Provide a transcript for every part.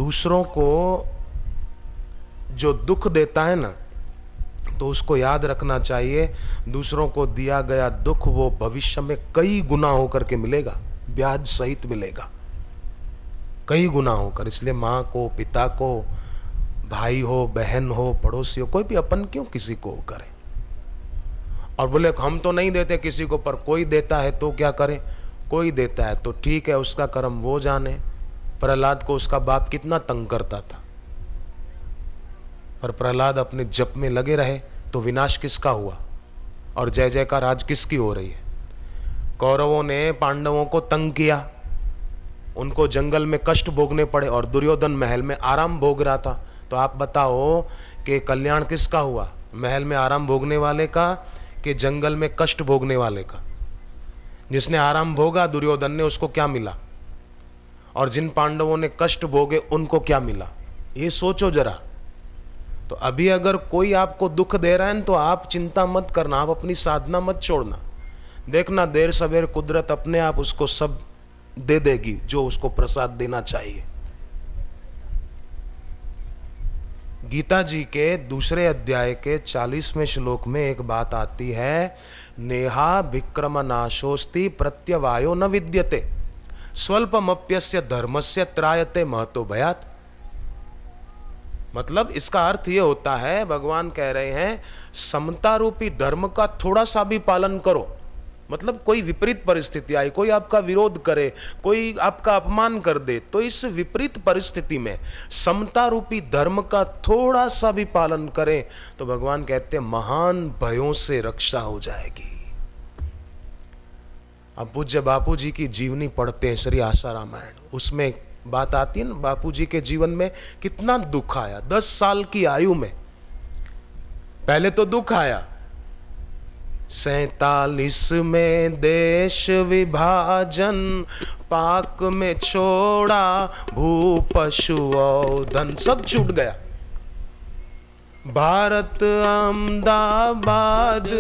दूसरों को जो दुख देता है ना, तो उसको याद रखना चाहिए, दूसरों को दिया गया दुख वो भविष्य में कई गुना होकर के मिलेगा, ब्याज सहित मिलेगा, कई गुना होकर। इसलिए माँ को, पिता को, भाई हो, बहन हो, पड़ोसी हो, कोई भी अपन क्यों किसी को करे। और बोले हम तो नहीं देते किसी को, पर कोई देता है तो क्या करें। कोई देता है तो ठीक है, उसका कर्म वो जाने। प्रहलाद को उसका बाप कितना तंग करता था, पर प्रहलाद अपने जप में लगे रहे तो विनाश किसका हुआ और जय जयकार आज किसकी हो रही है। कौरवों ने पांडवों को तंग किया, उनको जंगल में कष्ट भोगने पड़े, और दुर्योधन महल में आराम भोग रहा था। तो आप बताओ कि कल्याण किसका हुआ, महल में आराम भोगने वाले का कि जंगल में कष्ट भोगने वाले का। जिसने आराम भोगा दुर्योधन ने, उसको क्या मिला, और जिन पांडवों ने कष्ट भोगे उनको क्या मिला, ये सोचो जरा। तो अभी अगर कोई आपको दुख दे रहा है तो आप चिंता मत करना, आप अपनी साधना मत छोड़ना। देखना देर सवेर कुदरत अपने आप उसको सब दे देगी जो उसको प्रसाद देना चाहिए। गीता जी के दूसरे अध्याय के 40वें श्लोक में एक बात आती है, नेहा विक्रम नाशोस्ति प्रत्यवायो न विद्यते स्वल्पमप्यस्य धर्मस्य त्रायते महतो भयात्। मतलब इसका अर्थ ये होता है, भगवान कह रहे हैं समता रूपी धर्म का थोड़ा सा भी पालन करो। मतलब कोई विपरीत परिस्थिति आई, कोई आपका विरोध करे, कोई आपका अपमान कर दे, तो इस विपरीत परिस्थिति में समता रूपी धर्म का थोड़ा सा भी पालन करें तो भगवान कहते हैं महान भयों से रक्षा हो जाएगी। अब पूज्य बापू जी की जीवनी पढ़ते हैं, श्री आशा रामायण, उसमें बात आती है ना, बापू जी के जीवन में कितना दुख आया। 10 साल की आयु में पहले तो दुख आया, 47 में देश विभाजन, पाक में छोड़ा भू पशु और धन, सब छूट गया। भारत अहमदाबाद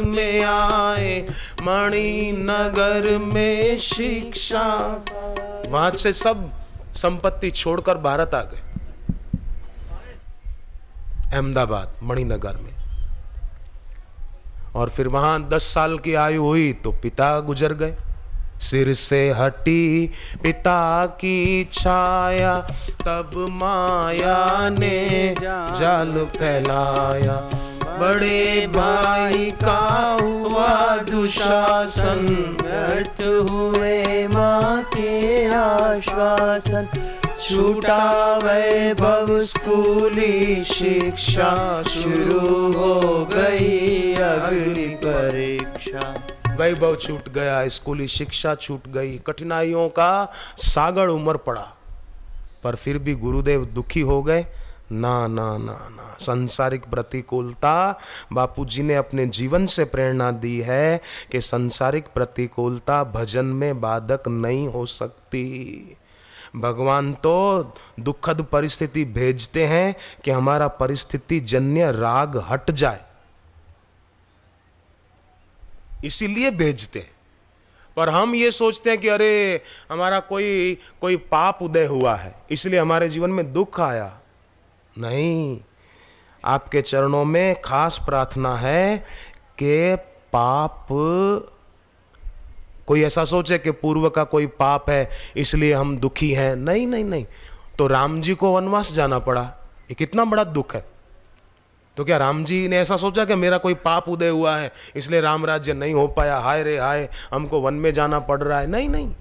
में आए, मणिनगर में शिक्षा, वहां से सब संपत्ति छोड़कर भारत आ गए, अहमदाबाद मणिनगर में। और फिर वहां 10 साल की आयु हुई तो पिता गुजर गए। सिर से हटी पिता की छाया, तब माया ने जाल फैलाया, बड़े भाई का हुआ दुशासन, व्यर्थ हुए माँ के आश्वासन, छूटा वैभव स्कूली शिक्षा, शुरू हो गई अग्नि परीक्षा। वैभव छूट गया, स्कूली शिक्षा छूट गई, कठिनाइयों का सागर उमड़ पड़ा, पर फिर भी गुरुदेव दुखी हो गए। ना ना ना ना, सांसारिक प्रतिकूलता, बापूजी ने अपने जीवन से प्रेरणा दी है कि सांसारिक प्रतिकूलता भजन में बाधक नहीं हो सकती। भगवान तो दुखद परिस्थिति भेजते हैं कि हमारा परिस्थिति जन्य राग हट जाए, इसीलिए भेजते हैं। पर हम ये सोचते हैं कि अरे हमारा कोई पाप उदय हुआ है इसलिए हमारे जीवन में दुख आया। नहीं, आपके चरणों में खास प्रार्थना है कि पाप, कोई ऐसा सोचे कि पूर्व का कोई पाप है इसलिए हम दुखी हैं, नहीं नहीं नहीं। तो राम जी को वनवास जाना पड़ा, ये कितना बड़ा दुख है। तो क्या राम जी ने ऐसा सोचा कि मेरा कोई पाप उदय हुआ है इसलिए राम राज्य नहीं हो पाया, हाय रे हाय हमको वन में जाना पड़ रहा है? नहीं नहीं,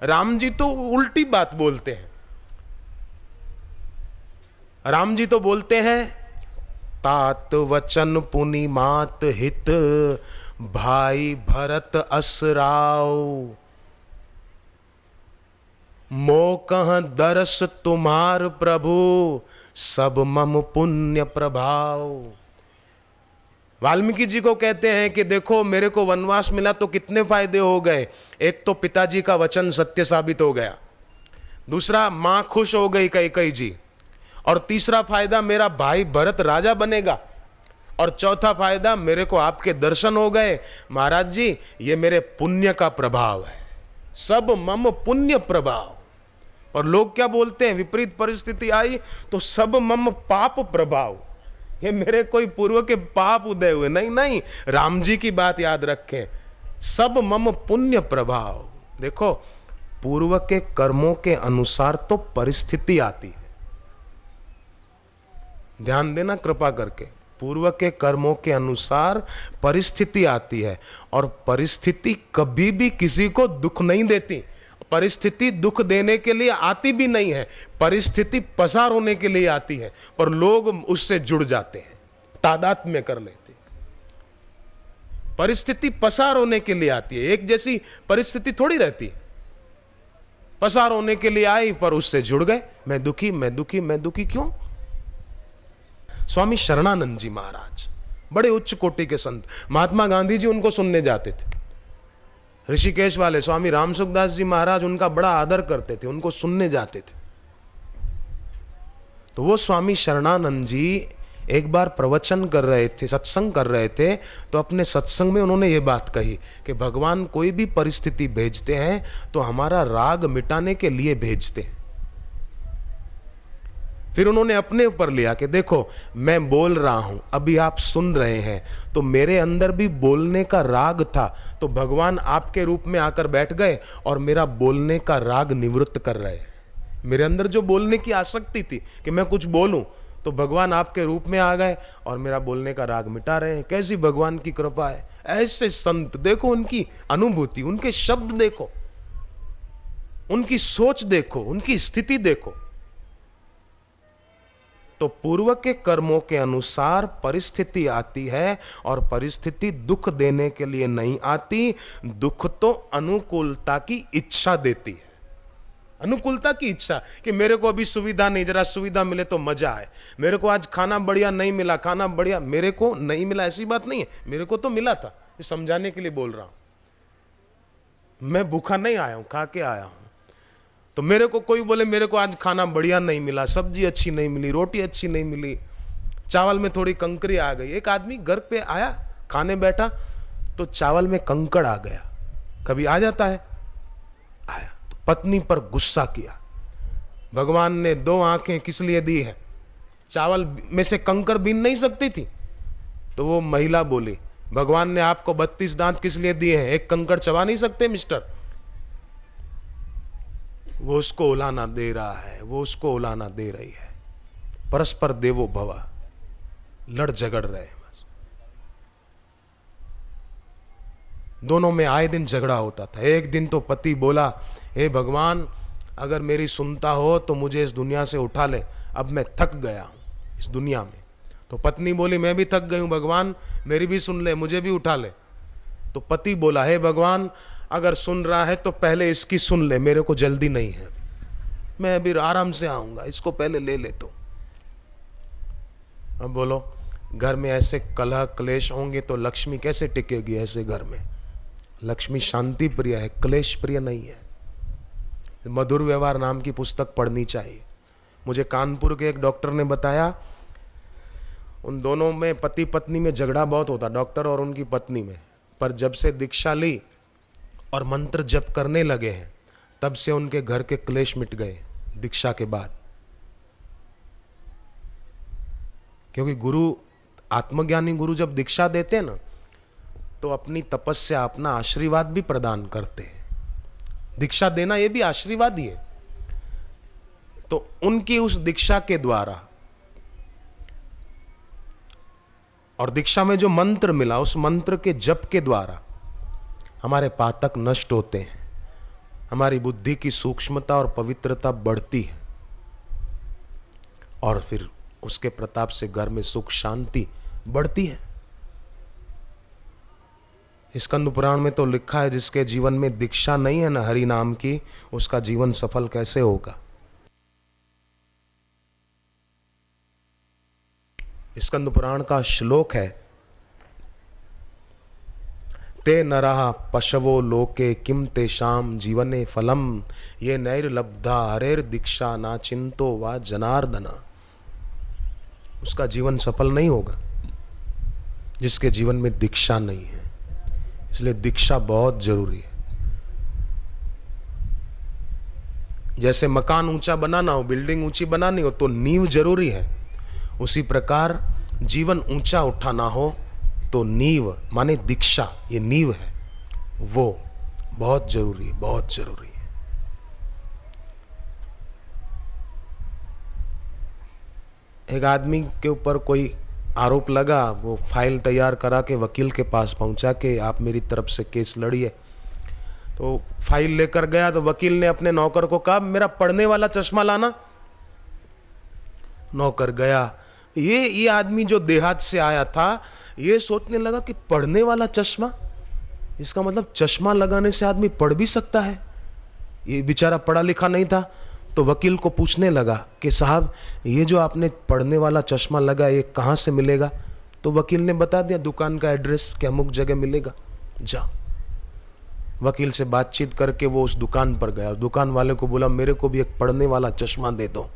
राम जी तो उल्टी बात बोलते हैं। राम जी तो बोलते हैं तात वचन पुनि मात हित, भाई भरत असराव, मो कह दरस तुम्हार प्रभु, सब मम पुण्य प्रभाव। वाल्मीकि जी को कहते हैं कि देखो मेरे को वनवास मिला तो कितने फायदे हो गए। एक तो पिताजी का वचन सत्य साबित हो गया, दूसरा मां खुश हो गई कैकेयी जी, और तीसरा फायदा मेरा भाई भरत राजा बनेगा, और चौथा फायदा मेरे को आपके दर्शन हो गए। महाराज जी ये मेरे पुण्य का प्रभाव है, सब मम पुण्य प्रभाव। पर लोग क्या बोलते हैं, विपरीत परिस्थिति आई तो सब मम पाप प्रभाव, ये मेरे कोई पूर्व के पाप उदय हुए। नहीं नहीं, राम जी की बात याद रखें, सब मम पुण्य प्रभाव। देखो, पूर्व के कर्मों के अनुसार तो परिस्थिति आती है, ध्यान देना कृपा करके, पूर्व के कर्मों के अनुसार परिस्थिति आती है, और परिस्थिति कभी भी किसी को दुख नहीं देती। परिस्थिति दुख देने के लिए आती भी नहीं है, परिस्थिति पसार होने के लिए आती है, पर लोग उससे जुड़ जाते हैं, तादाद में कर लेते हैं। परिस्थिति पसार होने के लिए आती है, एक जैसी परिस्थिति थोड़ी रहती है। पसार होने के लिए आई पर उससे जुड़ गए, मैं दुखी मैं दुखी मैं दुखी क्यों। स्वामी शरणानंद जी महाराज बड़े उच्च कोटि के संत, महात्मा गांधी जी उनको सुनने जाते थे। ऋषिकेश वाले स्वामी राम सुखदास जी महाराज उनका बड़ा आदर करते थे, उनको सुनने जाते थे। तो वो स्वामी शरणानंद जी एक बार प्रवचन कर रहे थे, सत्संग कर रहे थे, तो अपने सत्संग में उन्होंने ये बात कही कि भगवान कोई भी परिस्थिति भेजते हैं तो हमारा राग मिटाने के लिए भेजते हैं। फिर उन्होंने अपने ऊपर लिया कि देखो, मैं बोल रहा हूं, अभी आप सुन रहे हैं, तो मेरे अंदर भी बोलने का राग था, तो भगवान आपके रूप में आकर बैठ गए और मेरा बोलने का राग निवृत्त कर रहे हैं। मेरे अंदर जो बोलने की आसक्ति थी कि मैं कुछ बोलूं, तो भगवान आपके रूप में आ गए और मेरा बोलने का राग मिटा रहे हैं। कैसी भगवान की कृपा है। ऐसे संत देखो, उनकी अनुभूति, उनके शब्द देखो, उनकी सोच देखो, उनकी स्थिति देखो। तो पूर्व के कर्मों के अनुसार परिस्थिति आती है, और परिस्थिति दुख देने के लिए नहीं आती, दुख तो अनुकूलता की इच्छा देती है। अनुकूलता की इच्छा कि मेरे को अभी सुविधा नहीं, जरा सुविधा मिले तो मजा आए। मेरे को आज खाना बढ़िया नहीं मिला, खाना बढ़िया मेरे को नहीं मिला, ऐसी बात नहीं है, मेरे को तो मिला था। ये समझाने के लिए बोल रहा हूं, मैं भूखा नहीं आया हूं, खा के आया हूं। तो मेरे को कोई बोले मेरे को आज खाना बढ़िया नहीं मिला, सब्जी अच्छी नहीं मिली, रोटी अच्छी नहीं मिली, चावल में थोड़ी कंकरी आ गई। एक आदमी घर पे आया, खाने बैठा तो चावल में कंकड़ आ गया। कभी आ जाता है, आया तो पत्नी पर गुस्सा किया। भगवान ने 2 आंखें किस लिए दी है, चावल में से कंकड़ बीन नहीं सकती थी। तो वो महिला बोली, भगवान ने आपको 32 दांत किस लिए दिए हैं, एक कंकड़ चबा नहीं सकते मिस्टर। वो उसको उलाना दे रहा है, वो उसको उलाना दे रही है, परस्पर देवो भव, लड़ झगड़ रहे हैं बस। दोनों में आए दिन झगड़ा होता था। एक दिन तो पति बोला, हे भगवान, अगर मेरी सुनता हो तो मुझे इस दुनिया से उठा ले, अब मैं थक गया हूं इस दुनिया में। तो पत्नी बोली, मैं भी थक गई हूं भगवान, मेरी भी सुन ले, मुझे भी उठा ले। तो पति बोला, हे भगवान, अगर सुन रहा है तो पहले इसकी सुन ले, मेरे को जल्दी नहीं है, मैं अभी आराम से आऊंगा, इसको पहले ले ले। तो अब बोलो, घर में ऐसे कलह क्लेश होंगे तो लक्ष्मी कैसे टिकेगी ऐसे घर में। लक्ष्मी शांति प्रिय है, क्लेश प्रिय नहीं है। मधुर व्यवहार नाम की पुस्तक पढ़नी चाहिए। मुझे कानपुर के एक डॉक्टर ने बताया, उन दोनों में पति पत्नी में झगड़ा बहुत होता, डॉक्टर और उनकी पत्नी में, पर जब से दीक्षा ली और मंत्र जप करने लगे हैं, तब से उनके घर के क्लेश मिट गए दीक्षा के बाद। क्योंकि गुरु, आत्मज्ञानी गुरु जब दीक्षा देते हैं ना, तो अपनी तपस्या, अपना आशीर्वाद भी प्रदान करते हैं। दीक्षा देना ये भी आशीर्वाद ही है। तो उनकी उस दीक्षा के द्वारा और दीक्षा में जो मंत्र मिला, उस मंत्र के जप के द्वारा हमारे पातक नष्ट होते हैं, हमारी बुद्धि की सूक्ष्मता और पवित्रता बढ़ती है, और फिर उसके प्रताप से घर में सुख शांति बढ़ती है। स्कंद पुराण में तो लिखा है, जिसके जीवन में दीक्षा नहीं है ना हरि नाम की, उसका जीवन सफल कैसे होगा। स्कंद पुराण का श्लोक है, ते नरः पशवो लोके किम तेषाम जीवने फलम ये नैर्लब्धा हरेर दीक्षा ना चिंतो वा जनार्दन। उसका जीवन सफल नहीं होगा जिसके जीवन में दीक्षा नहीं है। इसलिए दीक्षा बहुत जरूरी है। जैसे मकान ऊंचा बनाना हो, बिल्डिंग ऊंची बनानी हो तो नींव जरूरी है, उसी प्रकार जीवन ऊंचा उठाना हो तो नींव माने दीक्षा, ये नींव है, वो बहुत जरूरी है, बहुत जरूरी है। एक आदमी के ऊपर कोई आरोप लगा, वो फाइल तैयार करा के वकील के पास पहुंचा कि आप मेरी तरफ से केस लड़िए। तो फाइल लेकर गया तो वकील ने अपने नौकर को कहा मेरा पढ़ने वाला चश्मा लाना। नौकर गया, ये आदमी जो देहात से आया था ये सोचने लगा कि पढ़ने वाला चश्मा, इसका मतलब चश्मा लगाने से आदमी पढ़ भी सकता है। ये बेचारा पढ़ा लिखा नहीं था, तो वकील को पूछने लगा कि साहब ये जो आपने पढ़ने वाला चश्मा लगा ये कहाँ से मिलेगा? तो वकील ने बता दिया दुकान का एड्रेस कि अमुक जगह मिलेगा, जा। वकील से बातचीत करके वो उस दुकान पर गया, दुकान वाले को बोला मेरे को भी एक पढ़ने वाला चश्मा दे दो।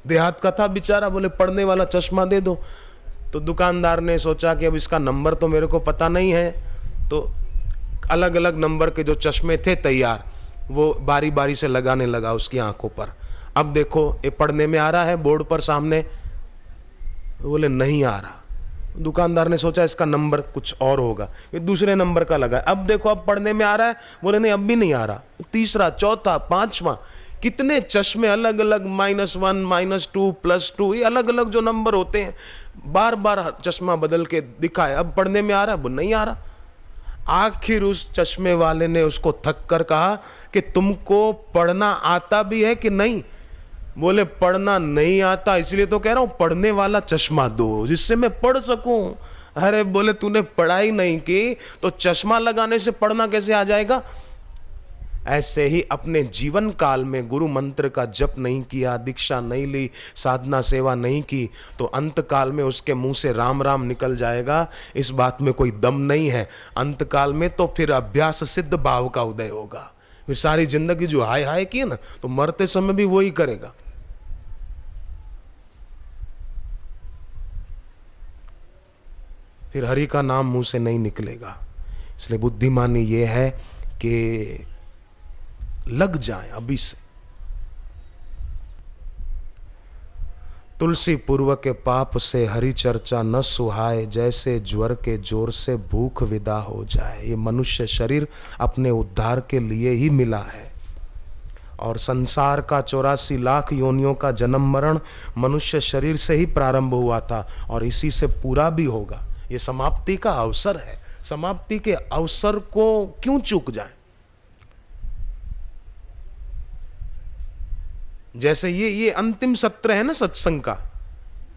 देहात का था बेचारा, बोले पढ़ने वाला चश्मा दे दो। तो दुकानदार ने सोचा कि अब इसका नंबर तो मेरे को पता नहीं है, तो अलग अलग नंबर के जो चश्मे थे तैयार, वो बारी बारी से लगाने लगा उसकी आंखों पर। अब देखो ये पढ़ने में आ रहा है बोर्ड पर सामने? बोले नहीं आ रहा। दुकानदार ने सोचा इसका नंबर कुछ और होगा, ये दूसरे नंबर का लगा। अब देखो अब पढ़ने में आ रहा है, बोले नहीं अब भी नहीं आ रहा। तीसरा, चौथा, पांचवा, कितने चश्मे अलग अलग, -1, -2, +2, ये अलग अलग जो नंबर होते हैं, बार बार चश्मा बदल के दिखाए, अब पढ़ने में आ रहा है, वो नहीं आ रहा। आखिर उस चश्मे वाले ने उसको थक कर कहा कि तुमको पढ़ना आता भी है कि नहीं? बोले पढ़ना नहीं आता, इसलिए तो कह रहा हूं पढ़ने वाला चश्मा दो जिससे मैं पढ़ सकूं। अरे बोले तूने पढ़ाई नहीं की तो चश्मा लगाने से पढ़ना कैसे आ जाएगा? ऐसे ही अपने जीवन काल में गुरु मंत्र का जप नहीं किया, दीक्षा नहीं ली, साधना सेवा नहीं की, तो अंत काल में उसके मुंह से राम राम निकल जाएगा, इस बात में कोई दम नहीं है। अंत काल में तो फिर अभ्यास सिद्ध भाव का उदय होगा। फिर सारी जिंदगी जो हाय हाय की ना, तो मरते समय भी वही करेगा। फिर हरि का नाम मुंह से नहीं निकलेगा। इसलिए बुद्धिमानी ये है कि लग जाए अभी से। तुलसी पूर्व के पाप से हरि चर्चा न सुहाए, जैसे ज्वर के जोर से भूख विदा हो जाए। ये मनुष्य शरीर अपने उद्धार के लिए ही मिला है, और संसार का 84 लाख योनियों का जन्म मरण मनुष्य शरीर से ही प्रारंभ हुआ था, और इसी से पूरा भी होगा। ये समाप्ति का अवसर है, समाप्ति के अवसर को क्यों चूक जाए? जैसे ये अंतिम सत्र है ना सत्संग का,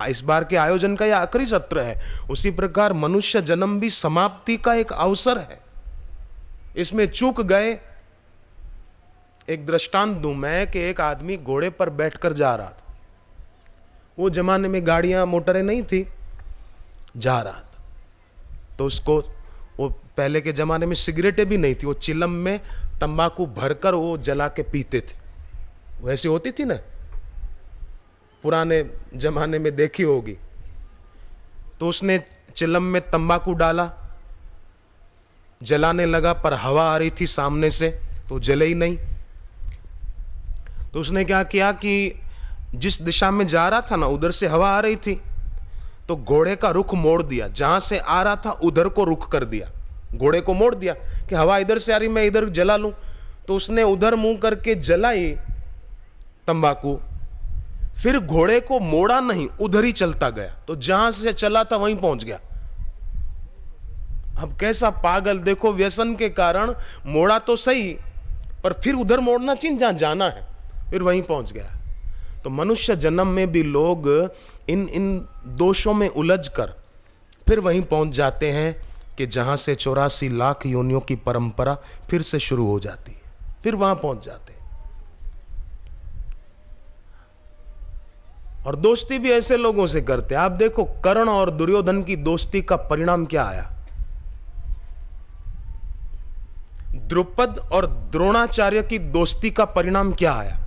इस बार के आयोजन का यह आखिरी सत्र है, उसी प्रकार मनुष्य जन्म भी समाप्ति का एक अवसर है। इसमें चूक गए। एक दृष्टांत दूं मैं कि एक आदमी घोड़े पर बैठकर जा रहा था। वो जमाने में गाड़ियां मोटरें नहीं थी, जा रहा था तो उसको, वो पहले के जमाने में सिगरेटें भी नहीं थी, वो चिलम में तंबाकू भरकर वो जला के पीते थे। वैसी होती थी ना, पुराने जमाने में देखी होगी। तो उसने चिलम में तंबाकू डाला, जलाने लगा, पर हवा आ रही थी सामने से तो जले ही नहीं। तो उसने क्या किया कि जिस दिशा में जा रहा था ना उधर से हवा आ रही थी, तो घोड़े का रुख मोड़ दिया, जहां से आ रहा था उधर को रुख कर दिया, घोड़े को मोड़ दिया कि हवा इधर से आ रही मैं इधर जला लूं। तो उसने उधर मुंह करके जलाई तंबाकू, फिर घोड़े को मोड़ा नहीं, उधर ही चलता गया, तो जहां से चला था वहीं पहुंच गया। अब कैसा पागल देखो, व्यसन के कारण मोड़ा तो सही, पर फिर उधर मोड़ना चाहिए जहां जाना है, फिर वहीं पहुंच गया। तो मनुष्य जन्म में भी लोग इन दोषों में उलझ कर फिर वहीं पहुंच जाते हैं कि जहां से 84 लाख योनियों की परंपरा फिर से शुरू हो जाती है, फिर वहां पहुंच जाते हैं। और दोस्ती भी ऐसे लोगों से करते हैं। आप देखो कर्ण और दुर्योधन की दोस्ती का परिणाम क्या आया। द्रुपद और द्रोणाचार्य की दोस्ती का परिणाम क्या आया।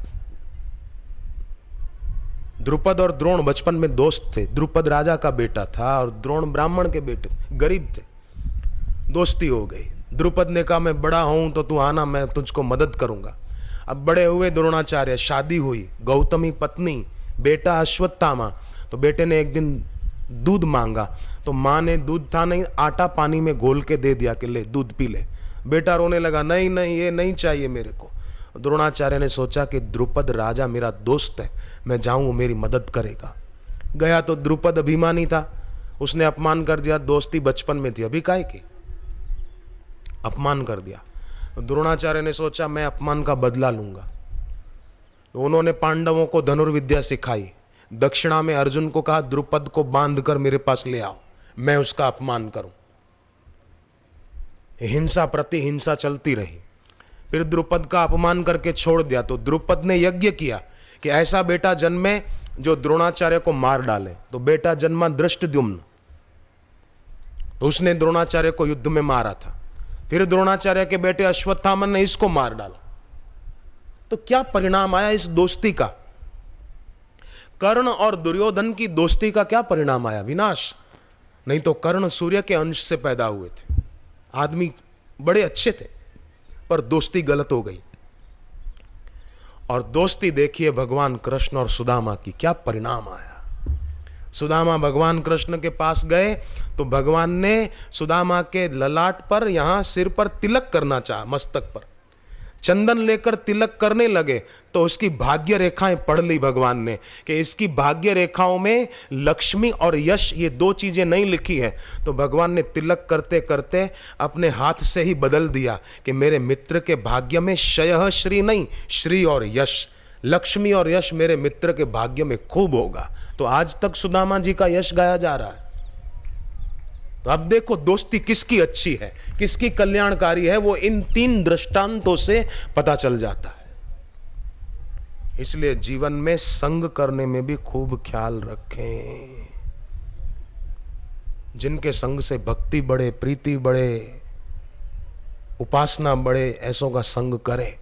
द्रुपद और द्रोण बचपन में दोस्त थे। द्रुपद राजा का बेटा था और द्रोण ब्राह्मण के बेटे, गरीब थे। दोस्ती हो गई। द्रुपद ने कहा मैं बड़ा हूं तो तू आना, मैं तुझको मदद करूंगा। अब बड़े हुए द्रोणाचार्य, शादी हुई, गौतमी पत्नी, बेटा अश्वत्थामा। तो बेटे ने एक दिन दूध मांगा तो माँ ने दूध था नहीं, आटा पानी में घोल के दे दिया कि ले दूध पी ले। बेटा रोने लगा, नहीं नहीं ये नहीं चाहिए मेरे को। द्रोणाचार्य ने सोचा कि द्रुपद राजा मेरा दोस्त है, मैं जाऊं मेरी मदद करेगा। गया तो द्रुपद अभिमानी था, उसने अपमान कर दिया। दोस्ती बचपन में थी, अभी काहे की अपमान कर दिया। द्रोणाचार्य ने सोचा मैं अपमान का बदला लूंगा। तो उन्होंने पांडवों को धनुर्विद्या सिखाई। दक्षिणा में अर्जुन को कहा द्रुपद को बांध कर मेरे पास ले आओ, मैं उसका अपमान करूं। हिंसा प्रति हिंसा चलती रही। फिर द्रुपद का अपमान करके छोड़ दिया तो द्रुपद ने यज्ञ किया कि ऐसा बेटा जन्मे जो द्रोणाचार्य को मार डाले। तो बेटा जन्मा धृष्टद्युम्न, तो उसने द्रोणाचार्य को युद्ध में मारा था। फिर द्रोणाचार्य के बेटे अश्वत्थामा ने इसको मार डाला। तो क्या परिणाम आया इस दोस्ती का? कर्ण और दुर्योधन की दोस्ती का क्या परिणाम आया? विनाश। नहीं तो कर्ण सूर्य के अंश से पैदा हुए थे, आदमी बड़े अच्छे थे, पर दोस्ती गलत हो गई। और दोस्ती देखिए भगवान कृष्ण और सुदामा की, क्या परिणाम आया। सुदामा भगवान कृष्ण के पास गए तो भगवान ने सुदामा के ललाट पर, यहां सिर पर तिलक करना चाहा, मस्तक पर चंदन लेकर तिलक करने लगे तो उसकी भाग्य रेखाएं पढ़ ली भगवान ने कि इसकी भाग्य रेखाओं में लक्ष्मी और यश ये दो चीजें नहीं लिखी है। तो भगवान ने तिलक करते करते अपने हाथ से ही बदल दिया कि मेरे मित्र के भाग्य में शयः श्री नहीं, श्री और यश, लक्ष्मी और यश मेरे मित्र के भाग्य में खूब होगा। तो आज तक सुदामा जी का यश गाया जा रहा है। तो अब देखो दोस्ती किसकी अच्छी है, किसकी कल्याणकारी है, वो इन 3 दृष्टांतों से पता चल जाता है। इसलिए जीवन में संग करने में भी खूब ख्याल रखें। जिनके संग से भक्ति बढ़े, प्रीति बढ़े, उपासना बढ़े, ऐसों का संग करें।